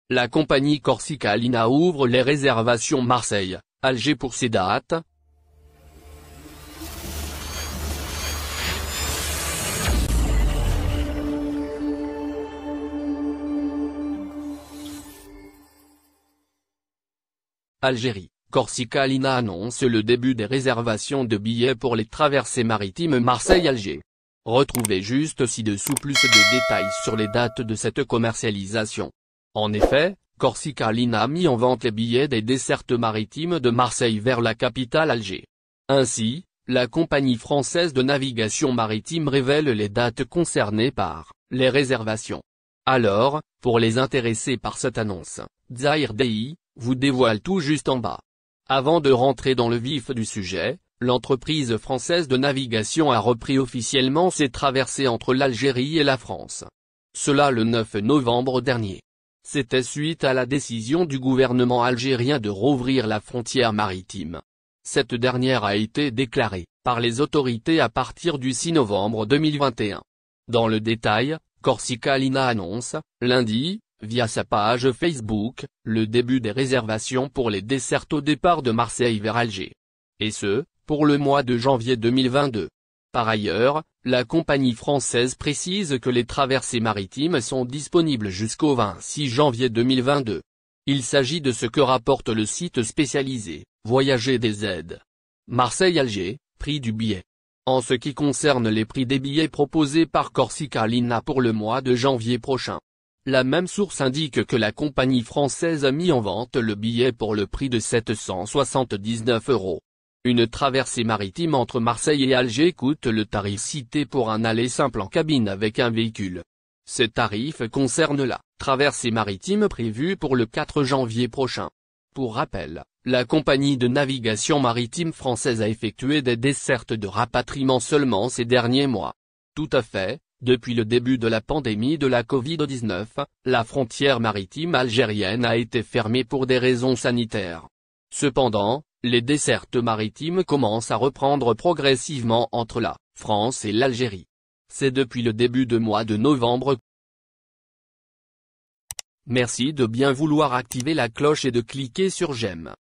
La compagnie Corsica Linea ouvre les réservations Marseille, Alger pour ces dates. Algérie, Corsica Linea annonce le début des réservations de billets pour les traversées maritimes Marseille-Alger. Retrouvez juste ci-dessous plus de détails sur les dates de cette commercialisation. En effet, Corsica Linea a mis en vente les billets des dessertes maritimes de Marseille vers la capitale Alger. Ainsi, la compagnie française de navigation maritime révèle les dates concernées par les réservations. Alors, pour les intéressés par cette annonce, Zahir Dahi vous dévoile tout juste en bas. Avant de rentrer dans le vif du sujet, l'entreprise française de navigation a repris officiellement ses traversées entre l'Algérie et la France. Cela le 9 novembre dernier. C'était suite à la décision du gouvernement algérien de rouvrir la frontière maritime. Cette dernière a été déclarée par les autorités à partir du 6 novembre 2021. Dans le détail, Corsica Linea annonce, lundi, via sa page Facebook, le début des réservations pour les dessertes au départ de Marseille vers Alger. Et ce, pour le mois de janvier 2022. Par ailleurs, la compagnie française précise que les traversées maritimes sont disponibles jusqu'au 26 janvier 2022. Il s'agit de ce que rapporte le site spécialisé, Voyager des aides. Marseille-Alger, prix du billet. En ce qui concerne les prix des billets proposés par Corsica Linea pour le mois de janvier prochain. La même source indique que la compagnie française a mis en vente le billet pour le prix de 779 €. Une traversée maritime entre Marseille et Alger coûte le tarif cité pour un aller simple en cabine avec un véhicule. Ce tarif concerne la traversée maritime prévue pour le 4 janvier prochain. Pour rappel, la compagnie de navigation maritime française a effectué des dessertes de rapatriement seulement ces derniers mois. Tout à fait. Depuis le début de la pandémie de la Covid-19, la frontière maritime algérienne a été fermée pour des raisons sanitaires. Cependant, les dessertes maritimes commencent à reprendre progressivement entre la France et l'Algérie. C'est depuis le début du mois de novembre. Merci de bien vouloir activer la cloche et de cliquer sur j'aime.